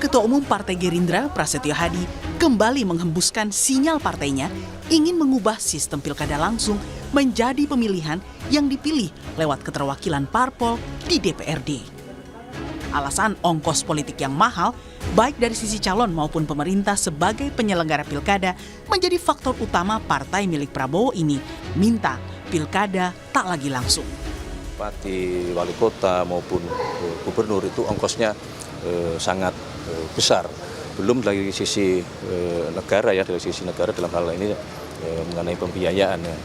Ketua Umum Partai Gerindra, Prasetyo Hadi, kembali menghembuskan sinyal partainya ingin mengubah sistem pilkada langsung menjadi pemilihan yang dipilih lewat keterwakilan parpol di DPRD. Alasan ongkos politik yang mahal, baik dari sisi calon maupun pemerintah sebagai penyelenggara pilkada, menjadi faktor utama partai milik Prabowo ini minta pilkada tak lagi langsung. Bupati, wali kota maupun gubernur itu ongkosnya sangat besar. Belum dari sisi negara ya, dari sisi negara dalam hal ini mengenai pembiayaan. Nah,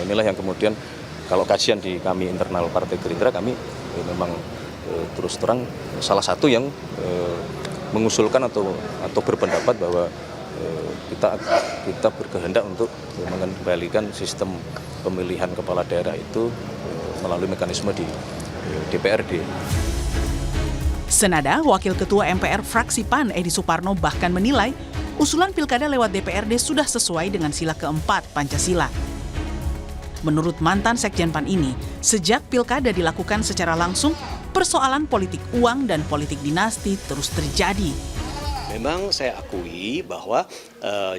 inilah yang kemudian kalau kajian di kami internal Partai Gerindra, kami memang terus terang salah satu yang mengusulkan atau berpendapat bahwa kita berkehendak untuk mengembalikan sistem pemilihan kepala daerah itu melalui mekanisme di DPRD. Senada, Wakil Ketua MPR fraksi PAN Edi Suparno bahkan menilai usulan pilkada lewat DPRD sudah sesuai dengan sila keempat Pancasila. Menurut mantan Sekjen PAN ini, sejak pilkada dilakukan secara langsung, persoalan politik uang dan politik dinasti terus terjadi. Memang saya akui bahwa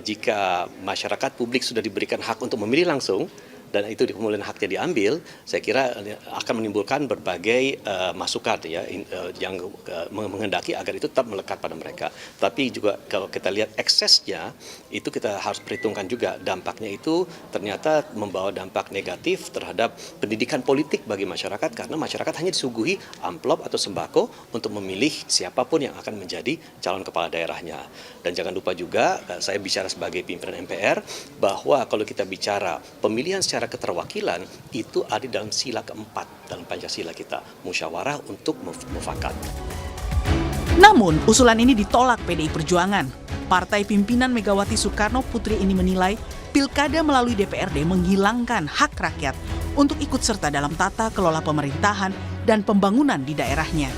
jika masyarakat publik sudah diberikan hak untuk memilih langsung, dan itu kemudian haknya diambil, saya kira akan menimbulkan berbagai masukan ya yang menghendaki agar itu tetap melekat pada mereka. Tapi juga kalau kita lihat eksesnya, itu kita harus perhitungkan juga dampaknya itu ternyata membawa dampak negatif terhadap pendidikan politik bagi masyarakat, karena masyarakat hanya disuguhi amplop atau sembako untuk memilih siapapun yang akan menjadi calon kepala daerahnya. Dan jangan lupa juga, saya bicara sebagai pimpinan MPR, bahwa kalau kita bicara pemilihan secara keterwakilan itu ada dalam sila keempat dalam Pancasila kita, musyawarah untuk mufakat. Namun, usulan ini ditolak PDI Perjuangan. Partai pimpinan Megawati Soekarno Putri ini menilai pilkada melalui DPRD menghilangkan hak rakyat untuk ikut serta dalam tata kelola pemerintahan dan pembangunan di daerahnya.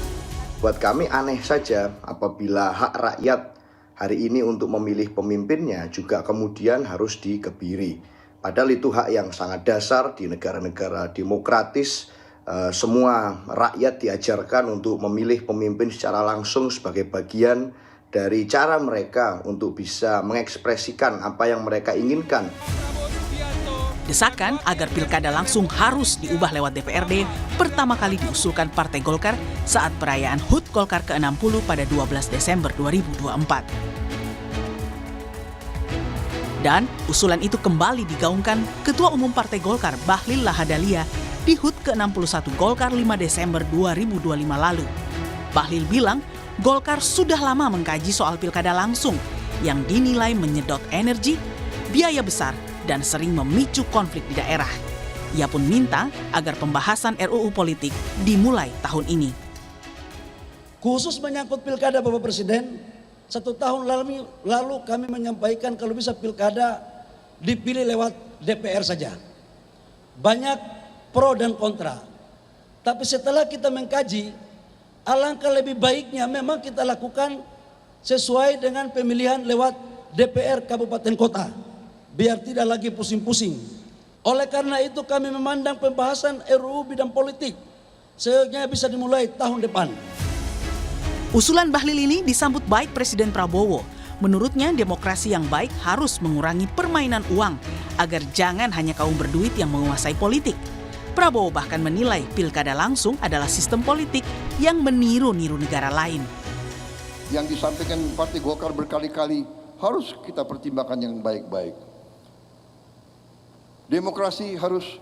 Buat kami aneh saja apabila hak rakyat hari ini untuk memilih pemimpinnya juga kemudian harus dikebiri. Padahal itu hak yang sangat dasar di negara-negara demokratis. Semua rakyat diajarkan untuk memilih pemimpin secara langsung sebagai bagian dari cara mereka untuk bisa mengekspresikan apa yang mereka inginkan. Desakan agar pilkada langsung harus diubah lewat DPRD pertama kali diusulkan Partai Golkar saat perayaan HUT Golkar ke-60 pada 12 Desember 2024. Dan usulan itu kembali digaungkan Ketua Umum Partai Golkar Bahlil Lahadalia di HUT ke-61 Golkar 5 Desember 2025 lalu. Bahlil bilang Golkar sudah lama mengkaji soal pilkada langsung yang dinilai menyedot energi, biaya besar, dan sering memicu konflik di daerah. Ia pun minta agar pembahasan RUU politik dimulai tahun ini. Khusus menyangkut pilkada Bapak Presiden, 1 tahun lalu kami menyampaikan kalau bisa pilkada dipilih lewat DPR saja. Banyak pro dan kontra. Tapi setelah kita mengkaji, alangkah lebih baiknya memang kita lakukan sesuai dengan pemilihan lewat DPR Kabupaten Kota. Biar tidak lagi pusing-pusing. Oleh karena itu kami memandang pembahasan RUU bidang politik seyogyanya bisa dimulai tahun depan. Usulan Bahlil ini disambut baik Presiden Prabowo. Menurutnya demokrasi yang baik harus mengurangi permainan uang agar jangan hanya kaum berduit yang menguasai politik. Prabowo bahkan menilai pilkada langsung adalah sistem politik yang meniru-niru negara lain. Yang disampaikan Partai Golkar berkali-kali harus kita pertimbangkan yang baik-baik. Demokrasi harus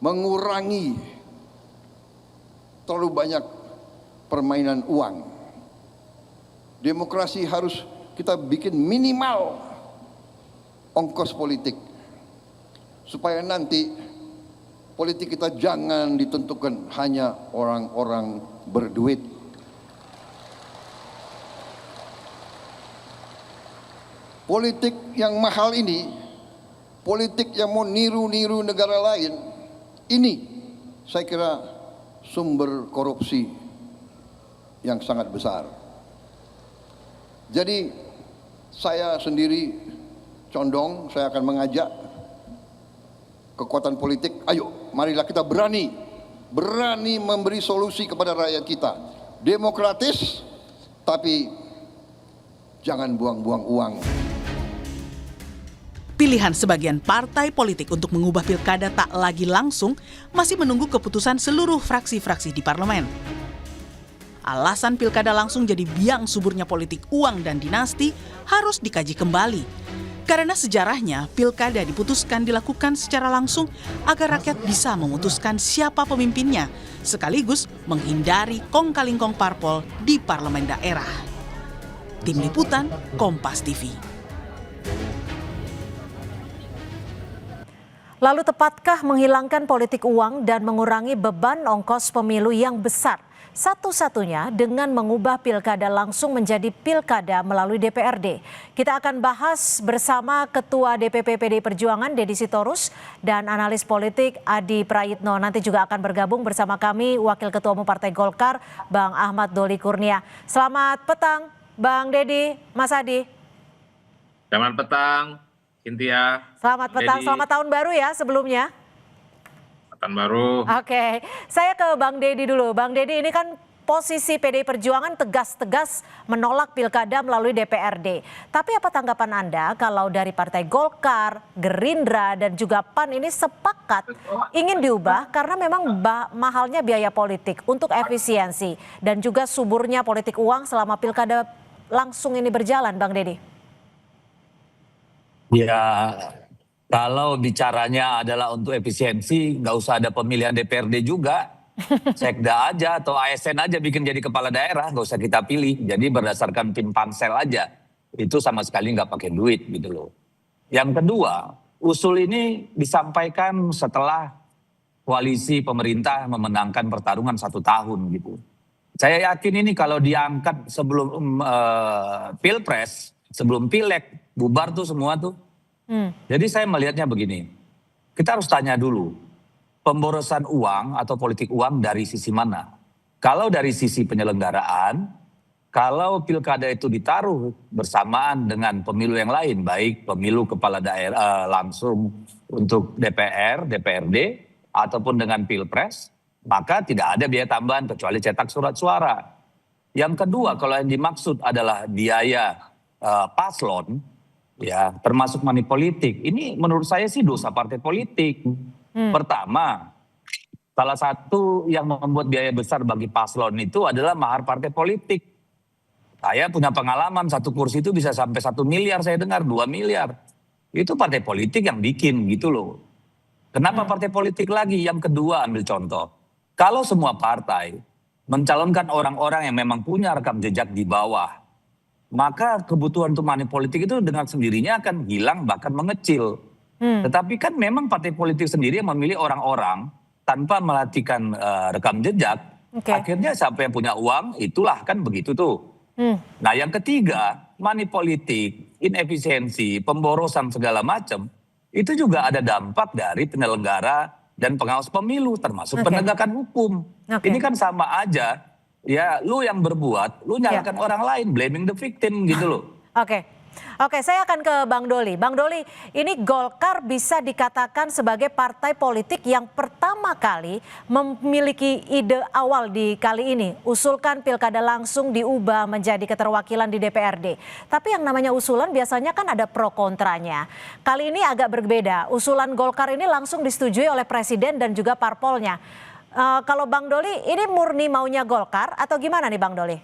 mengurangi terlalu banyak permainan uang. Demokrasi harus kita bikin minimal ongkos politik. Supaya nanti politik kita jangan ditentukan hanya orang-orang berduit. Politik yang mahal ini, politik yang mau niru-niru negara lain, ini saya kira sumber korupsi yang sangat besar. Jadi saya sendiri condong, saya akan mengajak kekuatan politik, ayo marilah kita berani memberi solusi kepada rakyat kita. Demokratis, Tapi jangan buang-buang uang. Pilihan sebagian partai politik untuk mengubah pilkada tak lagi langsung masih menunggu keputusan seluruh fraksi-fraksi di parlemen. Alasan pilkada langsung jadi biang suburnya politik uang dan dinasti harus dikaji kembali. Karena sejarahnya, pilkada diputuskan dilakukan secara langsung agar rakyat bisa memutuskan siapa pemimpinnya, sekaligus menghindari kong-kali-kong parpol di parlemen daerah. Tim Liputan, Kompas TV. Lalu tepatkah menghilangkan politik uang dan mengurangi beban ongkos pemilu yang besar? Satu-satunya dengan mengubah pilkada langsung menjadi pilkada melalui DPRD. Kita akan bahas bersama Ketua DPP PDI Perjuangan Deddy Sitorus dan analis politik Adi Prayitno. Nanti juga akan bergabung bersama kami Wakil Ketua Umum Partai Golkar Bang Ahmad Doli Kurnia. Selamat petang Bang Deddy, Mas Adi. Selamat petang, Cynthia. Selamat petang, Deddy. selamat tahun baru ya sebelumnya. Tahun baru. Oke, saya ke Bang Deddy dulu. Bang Deddy, ini kan posisi PDI Perjuangan tegas-tegas menolak pilkada melalui DPRD. Tapi apa tanggapan Anda kalau dari Partai Golkar, Gerindra, dan juga PAN ini sepakat ingin diubah karena memang mahalnya biaya politik untuk efisiensi dan juga suburnya politik uang selama pilkada langsung ini berjalan, Bang Deddy? Ya, kalau bicaranya adalah untuk efisiensi, nggak usah ada pemilihan DPRD juga. Sekda aja atau ASN aja bikin jadi kepala daerah, nggak usah kita pilih. Jadi berdasarkan tim pansel aja. Itu sama sekali nggak pakai duit gitu loh. Yang kedua, usul ini disampaikan setelah koalisi pemerintah memenangkan pertarungan 1 tahun gitu. Saya yakin ini kalau diangkat sebelum pilpres, sebelum pileg, bubar tuh semua tuh. Jadi saya melihatnya begini, kita harus tanya dulu, pemborosan uang atau politik uang dari sisi mana? Kalau dari sisi penyelenggaraan, kalau pilkada itu ditaruh bersamaan dengan pemilu yang lain, baik pemilu kepala daerah langsung untuk DPR, DPRD, ataupun dengan pilpres, maka tidak ada biaya tambahan kecuali cetak surat suara. Yang kedua, kalau yang dimaksud adalah biaya paslon, ya termasuk money politik, ini menurut saya sih dosa partai politik. Pertama, salah satu yang membuat biaya besar bagi paslon itu adalah mahar partai politik. Saya punya pengalaman, 1 kursi itu bisa sampai 1 miliar, saya dengar 2 miliar. Itu partai politik yang bikin gitu loh. Kenapa partai politik lagi? Yang kedua, ambil contoh. Kalau semua partai mencalonkan orang-orang yang memang punya rekam jejak di bawah, maka kebutuhan untuk money politik itu dengan sendirinya akan hilang bahkan mengecil. Tetapi kan memang partai politik sendiri yang memilih orang-orang tanpa melatihkan rekam jejak. Akhirnya siapa yang punya uang itulah kan begitu tuh. Nah yang ketiga, money politik, inefisiensi, pemborosan segala macam, itu juga ada dampak dari penyelenggara dan pengawas pemilu termasuk penegakan hukum. Ini kan sama aja. Ya, lu yang berbuat, lu nyalakan orang lain, blaming the victim gitu loh. Oke, saya akan ke Bang Doli. Bang Doli, ini Golkar bisa dikatakan sebagai partai politik yang pertama kali memiliki ide awal di kali ini. Usulkan pilkada langsung diubah menjadi keterwakilan di DPRD. Tapi yang namanya usulan biasanya kan ada pro kontranya. Kali ini agak berbeda. Usulan Golkar ini langsung disetujui oleh Presiden dan juga parpolnya. Kalau Bang Doli, ini murni maunya Golkar atau gimana nih Bang Doli?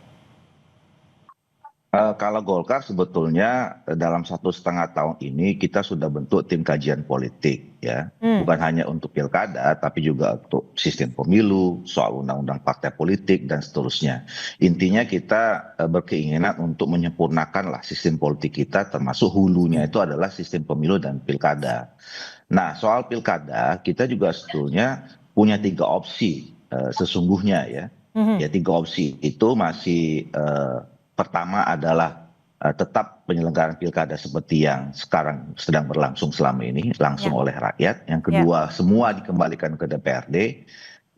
Kalau Golkar sebetulnya dalam 1,5 tahun ini kita sudah bentuk tim kajian politik ya. Bukan hanya untuk pilkada tapi juga untuk sistem pemilu, soal undang-undang partai politik dan seterusnya. Intinya kita berkeinginan untuk menyempurnakan lah sistem politik kita, termasuk hulunya itu adalah sistem pemilu dan pilkada. Nah soal pilkada kita juga sebetulnya punya 3 opsi sesungguhnya ya. Ya 3 opsi itu masih pertama adalah tetap penyelenggaraan pilkada seperti yang sekarang sedang berlangsung selama ini, langsung oleh rakyat. Yang kedua, semua dikembalikan ke DPRD.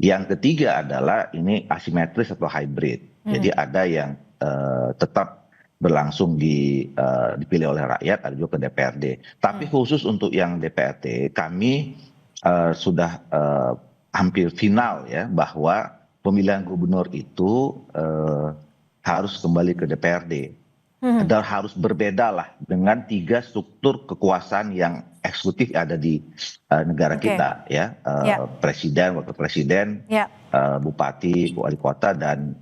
Yang ketiga adalah ini asimetris atau hybrid. Jadi ada yang tetap berlangsung dipilih oleh rakyat, ada juga ke DPRD. Tapi khusus untuk yang DPRD, kami sudah hampir final ya, bahwa pemilihan gubernur itu harus kembali ke DPRD. Dan harus berbeda lah dengan 3 struktur kekuasaan yang eksekutif ada di negara kita, ya. Presiden, wakil presiden, bupati, wali kota, dan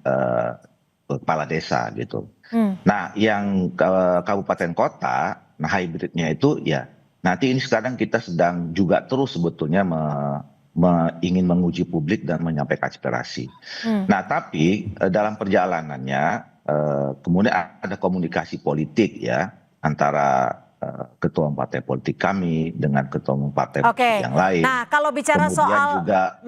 kepala desa gitu. Nah, yang kabupaten kota, nah hybridnya itu ya nanti ini sekarang kita sedang juga terus sebetulnya ingin menguji publik dan menyampaikan aspirasi. Nah, tapi dalam perjalanannya kemudian ada komunikasi politik ya antara ketua partai politik kami dengan ketua umum partai politik yang lain. Nah, kalau bicara kemudian soal juga,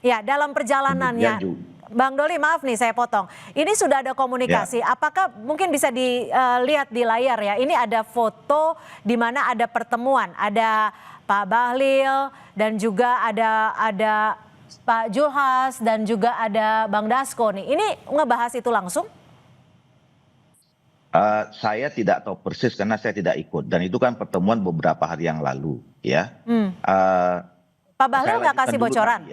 ya dalam perjalanannya, Bang Doli, maaf nih saya potong. Ini sudah ada komunikasi. Apakah mungkin bisa dilihat di layar ya? Ini ada foto di mana ada pertemuan, ada Pak Bahlil dan juga ada Pak Julhas dan juga ada Bang Dasko nih. Ini ngebahas itu langsung? Saya tidak tahu persis karena saya tidak ikut, dan itu kan pertemuan beberapa hari yang lalu ya. Pak Bahlil nggak kasih bocoran?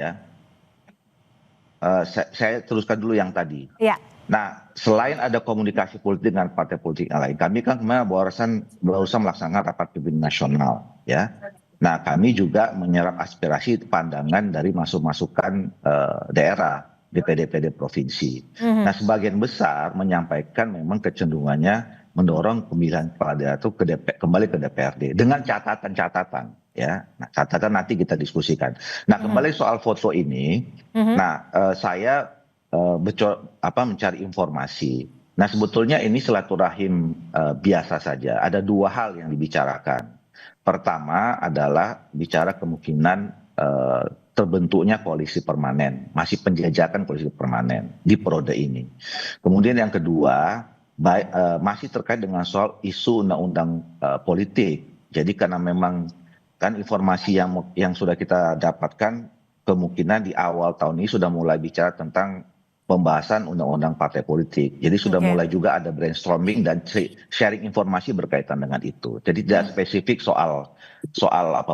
Saya teruskan dulu yang tadi. Ya. Nah, selain ada komunikasi politik dengan partai politik yang lain, kami kan kemarin barusan melaksanakan rapat pimpinan nasional ya. Nah, kami juga menyerap aspirasi pandangan dari masukan daerah, DPD provinsi. Nah, sebagian besar menyampaikan memang kecenderungannya mendorong pemilihan kepala daerah itu kembali ke DPRD dengan catatan-catatan ya. Nah, catatan nanti kita diskusikan. Nah, kembali soal foto ini, nah saya mencari informasi. Nah, sebetulnya ini silaturahim biasa saja. Ada 2 hal yang dibicarakan. Pertama adalah bicara kemungkinan terbentuknya koalisi permanen, masih penjajakan koalisi permanen di periode ini. Kemudian yang kedua, masih terkait dengan soal isu undang-undang politik. Jadi karena memang kan informasi yang sudah kita dapatkan, kemungkinan di awal tahun ini sudah mulai bicara tentang pembahasan undang-undang partai politik. Jadi sudah mulai juga ada brainstorming dan sharing informasi berkaitan dengan itu. Jadi tidak spesifik soal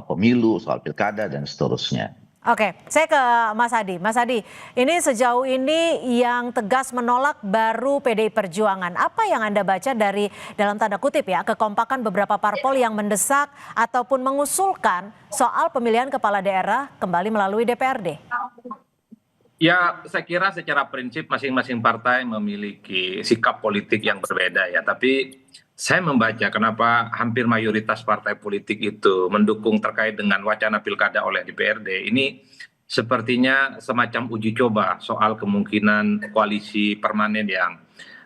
pemilu, soal pilkada dan seterusnya. Oke, saya ke Mas Hadi. Mas Hadi, ini sejauh ini yang tegas menolak baru PDI Perjuangan. Apa yang Anda baca dari dalam tanda kutip ya kekompakan beberapa parpol yang mendesak ataupun mengusulkan soal pemilihan kepala daerah kembali melalui DPRD? Ya, saya kira secara prinsip masing-masing partai memiliki sikap politik yang berbeda ya. Tapi saya membaca kenapa hampir mayoritas partai politik itu mendukung terkait dengan wacana pilkada oleh DPRD. Ini sepertinya semacam uji coba soal kemungkinan koalisi permanen yang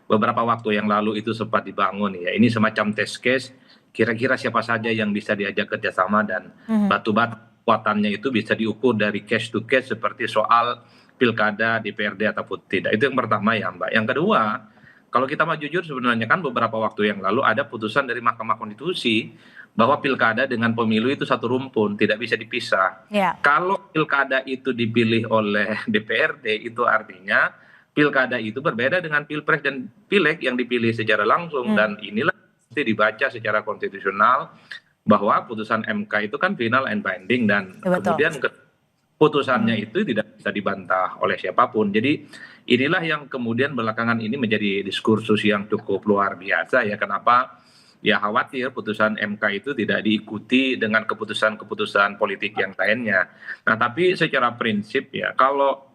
beberapa waktu yang lalu itu sempat dibangun ya. Ini semacam test case, kira-kira siapa saja yang bisa diajak kerjasama dan batu-batu kekuatannya itu bisa diukur dari case to case seperti soal pilkada DPRD ataupun tidak. Itu yang pertama ya Mbak. Yang kedua, kalau kita mau jujur sebenarnya kan beberapa waktu yang lalu ada putusan dari Mahkamah Konstitusi bahwa pilkada dengan pemilu itu satu rumpun, tidak bisa dipisah. Kalau pilkada itu dipilih oleh DPRD itu artinya pilkada itu berbeda dengan pilpres dan pileg yang dipilih secara langsung. Dan inilah mesti dibaca secara konstitusional bahwa putusan MK itu kan final and binding dan kemudian putusannya itu tidak bisa dibantah oleh siapapun. Jadi inilah yang kemudian belakangan ini menjadi diskursus yang cukup luar biasa ya. Kenapa? Ya khawatir putusan MK itu tidak diikuti dengan keputusan-keputusan politik yang lainnya. Nah tapi secara prinsip ya kalau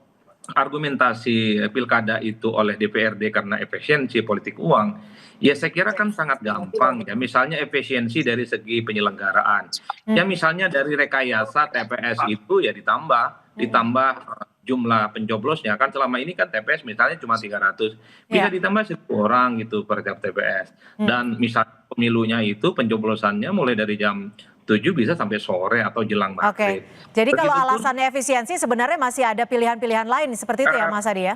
argumentasi pilkada itu oleh DPRD karena efisiensi politik uang, ya saya kira kan sangat gampang ya. Misalnya efisiensi dari segi penyelenggaraan. Ya misalnya dari rekayasa TPS itu ya ditambah jumlah pencoblosnya. Kan selama ini kan TPS misalnya cuma 300. Bisa ditambah 1.000 orang gitu per tiap TPS. Dan misalnya pemilunya itu pencoblosannya mulai dari jam 7 bisa sampai sore atau jelang maghrib. Jadi kalau alasannya efisiensi sebenarnya masih ada pilihan-pilihan lain seperti itu ya Mas Hadi ya?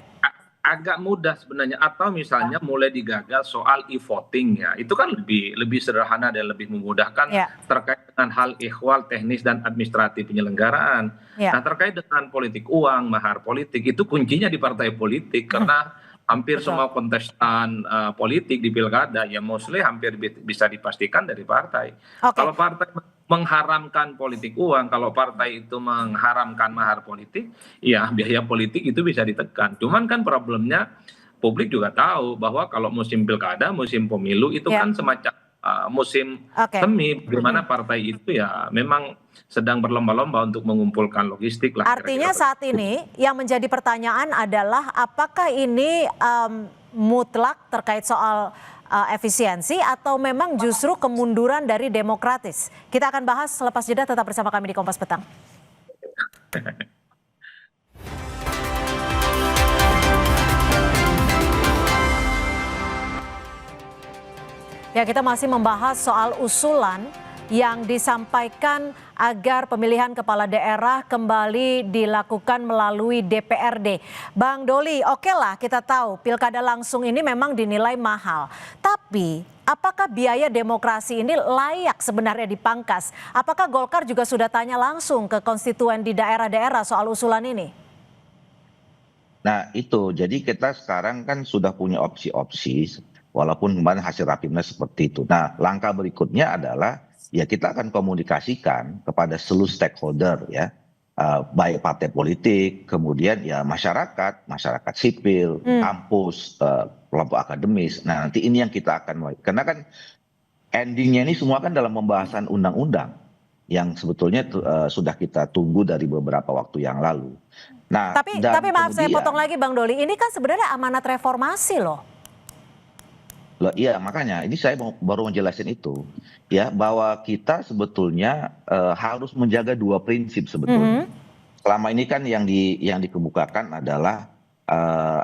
Agak mudah sebenarnya, atau misalnya mulai digagas soal e-voting ya, itu kan lebih sederhana dan lebih memudahkan terkait dengan hal ikhwal teknis dan administratif penyelenggaraan. Nah terkait dengan politik uang, mahar politik itu kuncinya di partai politik karena hampir semua kontestan politik di pilkada ya mostly hampir bisa dipastikan dari partai. Kalau partai mengharamkan politik uang, kalau partai itu mengharamkan mahar politik, ya biaya politik itu bisa ditekan. Cuman kan problemnya publik juga tahu bahwa kalau musim pilkada, musim pemilu itu Ya. kan semacam musim Oke. semi, bagaimana partai itu ya memang sedang berlomba-lomba untuk mengumpulkan logistik lah. Artinya kira-kira. saat ini yang menjadi pertanyaan adalah apakah ini mutlak terkait soal efisiensi atau memang justru kemunduran dari demokratis. Kita akan bahas selepas jeda, tetap bersama kami di Kompas Petang. Ya, kita masih membahas soal usulan yang disampaikan agar pemilihan kepala daerah kembali dilakukan melalui DPRD. Bang Doli, oke lah kita tahu pilkada langsung ini memang dinilai mahal. Tapi apakah biaya demokrasi ini layak sebenarnya dipangkas? Apakah Golkar juga sudah tanya langsung ke konstituen di daerah-daerah soal usulan ini? Nah itu, jadi kita sekarang kan sudah punya opsi-opsi, walaupun kemarin hasil rapimnas seperti itu. Nah langkah berikutnya adalah ya kita akan komunikasikan kepada seluruh stakeholder ya, baik partai politik, kemudian ya masyarakat sipil, kampus, kelompok akademis. Nah nanti ini yang kita akan, karena kan endingnya ini semua kan dalam pembahasan undang-undang yang sebetulnya sudah kita tunggu dari beberapa waktu yang lalu. Nah, Tapi maaf saya potong lagi Bang Doli, ini kan sebenarnya amanat reformasi loh. Loh, iya makanya ini saya baru menjelaskan itu ya, bahwa kita sebetulnya harus menjaga dua prinsip sebetulnya. Selama ini kan yang dikemukakan adalah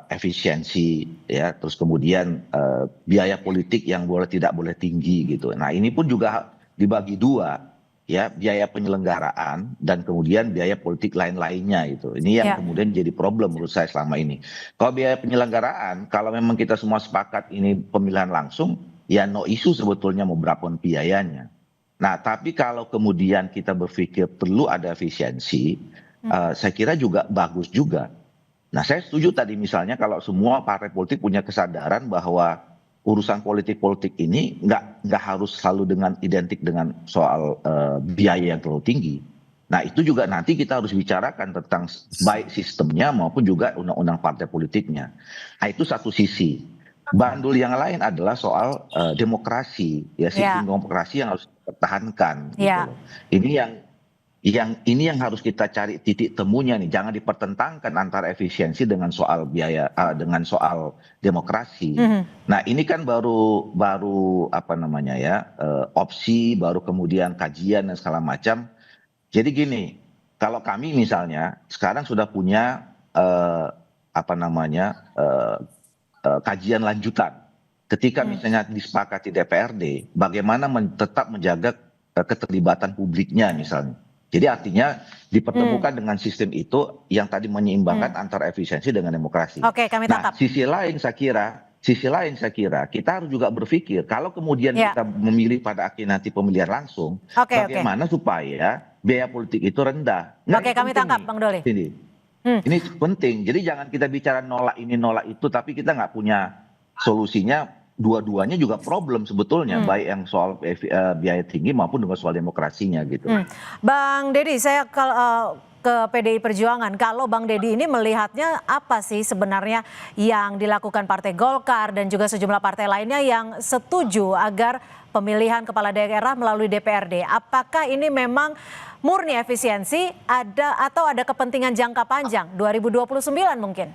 efisiensi ya, terus kemudian biaya politik yang tidak boleh tinggi gitu. Nah ini pun juga dibagi dua ya, biaya penyelenggaraan dan kemudian biaya politik lain-lainnya gitu. Ini yang kemudian jadi problem menurut saya selama ini. Kalau biaya penyelenggaraan, kalau memang kita semua sepakat ini pemilihan langsung, ya no isu sebetulnya mau berapa biayanya. Nah tapi kalau kemudian kita berpikir perlu ada efisiensi, saya kira juga bagus juga. Nah saya setuju tadi misalnya kalau semua partai politik punya kesadaran bahwa urusan politik ini nggak harus selalu identik dengan soal biaya yang terlalu tinggi. Nah itu juga nanti kita harus bicarakan tentang baik sistemnya maupun juga undang-undang partai politiknya. Nah itu satu sisi. Bandul yang lain adalah soal demokrasi, ya sistem demokrasi yang harus dipertahankan. Gitu loh. Ini yang harus kita cari titik temunya nih, jangan dipertentangkan antara efisiensi dengan soal biaya, dengan soal demokrasi. Nah ini kan baru apa namanya ya, opsi, baru kemudian kajian dan segala macam. Jadi gini, kalau kami misalnya sekarang sudah punya apa namanya kajian lanjutan. Ketika misalnya disepakati DPRD, bagaimana tetap menjaga keterlibatan publiknya misalnya. Jadi artinya dipertemukan dengan sistem itu yang tadi menyeimbangkan antara efisiensi dengan demokrasi. Oke, kami tangkap. Nah, sisi lain saya kira kita harus juga berpikir kalau kemudian kita memilih pada akhirnya nanti pemilihan langsung, bagaimana supaya biaya politik itu rendah. Nah, Oke, kami tangkap, Bang Doli. Ini penting. Jadi jangan kita bicara nolak ini nolak itu, tapi kita nggak punya solusinya. Dua-duanya juga problem sebetulnya, baik yang soal biaya tinggi maupun dengan soal demokrasinya gitu. Bang Deddy, saya ke PDI Perjuangan. Kalau Bang Deddy ini melihatnya apa sih sebenarnya yang dilakukan Partai Golkar dan juga sejumlah partai lainnya yang setuju agar pemilihan kepala daerah melalui DPRD? Apakah ini memang murni efisiensi atau ada kepentingan jangka panjang 2029 mungkin?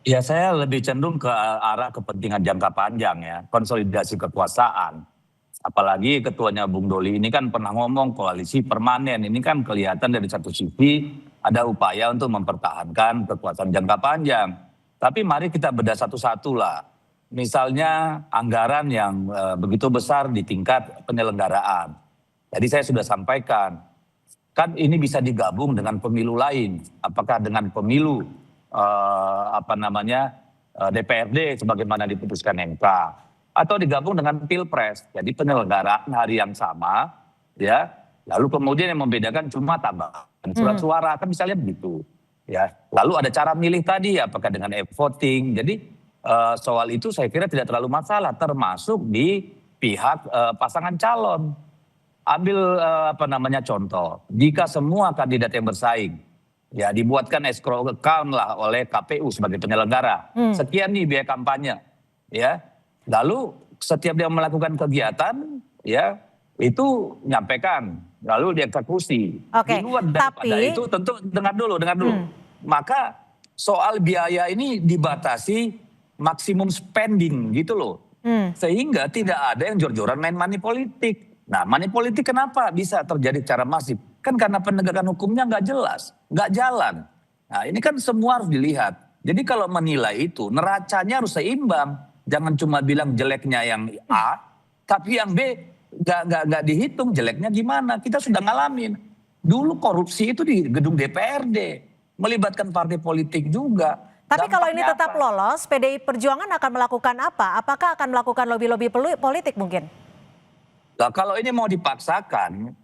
Ya saya lebih cenderung ke arah kepentingan jangka panjang ya, konsolidasi kekuasaan. Apalagi ketuanya Bung Doli ini kan pernah ngomong koalisi permanen, ini kan kelihatan dari satu sisi ada upaya untuk mempertahankan kekuasaan jangka panjang. Tapi mari kita bedah satu-satu lah. Misalnya anggaran yang begitu besar di tingkat penyelenggaraan. Jadi saya sudah sampaikan, kan ini bisa digabung dengan pemilu lain. Apakah dengan pemilu DPRD sebagaimana diputuskan MK atau digabung dengan Pilpres. Jadi penyelenggaraan hari yang sama ya. Lalu kemudian yang membedakan cuma tambahan surat suara, kan misalnya begitu ya. Lalu ada cara milih tadi apakah dengan e-voting. Jadi soal itu saya kira tidak terlalu masalah, termasuk di pihak pasangan calon. Ambil contoh, jika semua kandidat yang bersaing Ya dibuatkan escrow account lah oleh KPU sebagai penyelenggara. Sekian nih biaya kampanye, ya. Lalu setiap dia melakukan kegiatan, ya itu nyampaikan, lalu dieksekusi. Oke, Di luar daripada tapi itu tentu dengar dulu. Maka soal biaya ini dibatasi maksimum spending gitu loh. Sehingga tidak ada yang jor-joran main money politik. Nah, money politik kenapa bisa terjadi secara masif? Kan karena penegakan hukumnya nggak jelas, nggak jalan. Nah, ini kan semua harus dilihat. Jadi kalau menilai itu, neracanya harus seimbang. Jangan cuma bilang jeleknya yang A, tapi yang B nggak dihitung jeleknya gimana. Kita sudah ngalamin. Dulu korupsi itu di gedung DPRD, melibatkan partai politik juga. Tapi kalau ini Dampaknya tetap apa? lolos, PDI Perjuangan akan melakukan apa? Apakah akan melakukan lobby-lobby politik mungkin? Nah, kalau ini mau dipaksakan,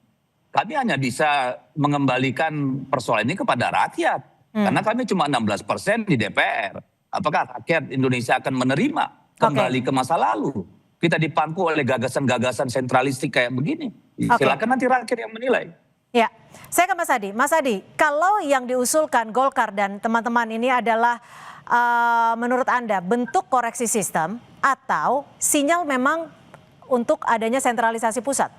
kami hanya bisa mengembalikan persoalan ini kepada rakyat. Karena kami cuma 16% di DPR. Apakah rakyat Indonesia akan menerima kembali ke masa lalu? Kita dipangku oleh gagasan-gagasan sentralistik kayak begini. Silakan nanti rakyat yang menilai. Ya, saya ke Mas Adi. Mas Adi, kalau yang diusulkan Golkar dan teman-teman ini adalah menurut Anda bentuk koreksi sistem atau sinyal memang untuk adanya sentralisasi pusat?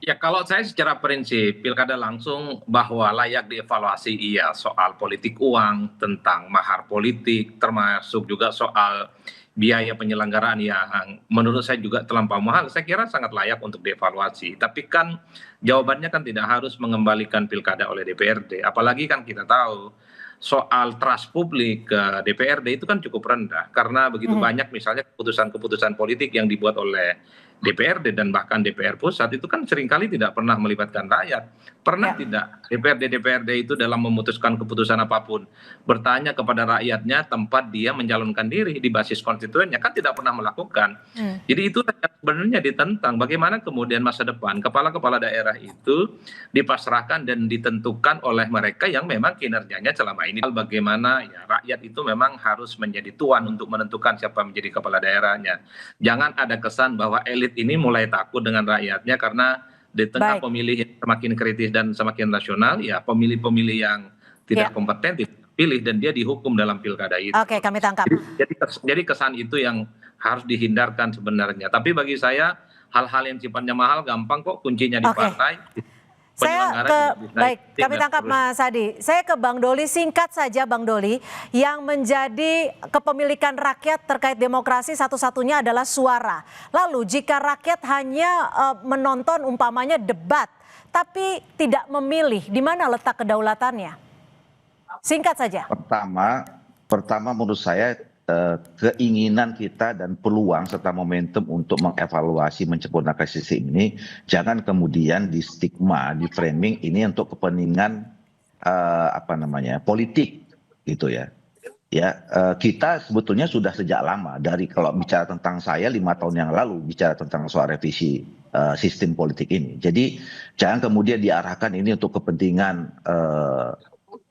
Ya kalau saya secara prinsip pilkada langsung bahwa layak dievaluasi iya soal politik uang, tentang mahar politik, termasuk juga soal biaya penyelenggaraan yang menurut saya juga terlampau mahal, saya kira sangat layak untuk dievaluasi. Tapi kan jawabannya kan tidak harus mengembalikan pilkada oleh DPRD, apalagi kan kita tahu soal trust publik ke DPRD itu kan cukup rendah karena begitu banyak misalnya keputusan-keputusan politik yang dibuat oleh DPRD dan bahkan DPR pusat itu kan seringkali tidak pernah melibatkan rakyat. Pernah tidak DPRD itu dalam memutuskan keputusan apapun bertanya kepada rakyatnya tempat dia mencalonkan diri di basis konstituennya? Kan tidak pernah melakukan. Jadi itu sebenarnya ditentang bagaimana kemudian masa depan kepala-kepala daerah itu dipasrahkan dan ditentukan oleh mereka yang memang kinerjanya selama ini. Bagaimana ya rakyat itu memang harus menjadi tuan untuk menentukan siapa menjadi kepala daerahnya. Jangan ada kesan bahwa elit ini mulai takut dengan rakyatnya karena di tengah pemilih yang semakin kritis dan semakin rasional, ya pemilih-pemilih yang tidak kompeten dipilih dan dia dihukum dalam pilkada itu. Oke, kami tangkap. Jadi kesan itu yang harus dihindarkan sebenarnya. Tapi bagi saya hal-hal yang sifatnya mahal gampang kok, kuncinya di partai. Saya kami tangkap Mas Adi. Saya ke Bang Doli, singkat saja Bang Doli, yang menjadi kepemilikan rakyat terkait demokrasi satu-satunya adalah suara. Lalu jika rakyat hanya menonton umpamanya debat, tapi tidak memilih, di mana letak kedaulatannya? Singkat saja. Pertama menurut saya keinginan kita dan peluang serta momentum untuk mengevaluasi menyempurnakan sistem ini jangan kemudian di stigma, di framing ini untuk kepentingan politik gitu ya. Kita sebetulnya sudah sejak lama dari kalau bicara tentang saya 5 tahun yang lalu bicara tentang soal revisi sistem politik ini. Jadi jangan kemudian diarahkan ini untuk kepentingan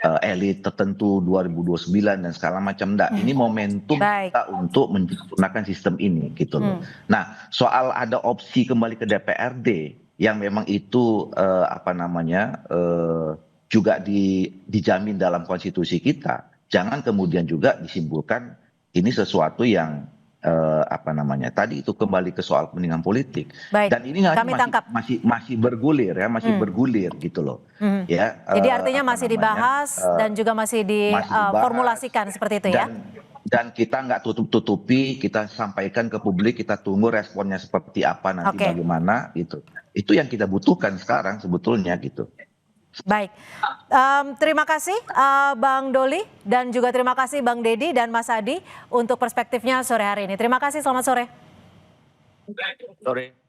elit tertentu 2029 dan segala macam. Ini momentum kita untuk menyempurnakan sistem ini gitu loh. Nah, soal ada opsi kembali ke DPRD yang memang itu juga dijamin dalam konstitusi kita. Jangan kemudian juga disimpulkan ini sesuatu yang tadi itu kembali ke soal kepentingan politik. Dan ini masih bergulir ya, masih bergulir gitu loh. Jadi artinya masih dibahas dan juga masih diformulasikan seperti itu ya. Dan kita nggak tutup-tutupi, kita sampaikan ke publik, kita tunggu responnya seperti apa nanti bagaimana gitu. Itu yang kita butuhkan sekarang sebetulnya gitu. Baik, terima kasih Bang Doli dan juga terima kasih Bang Dedi dan Mas Adi untuk perspektifnya sore hari ini. Terima kasih, selamat sore. Sore.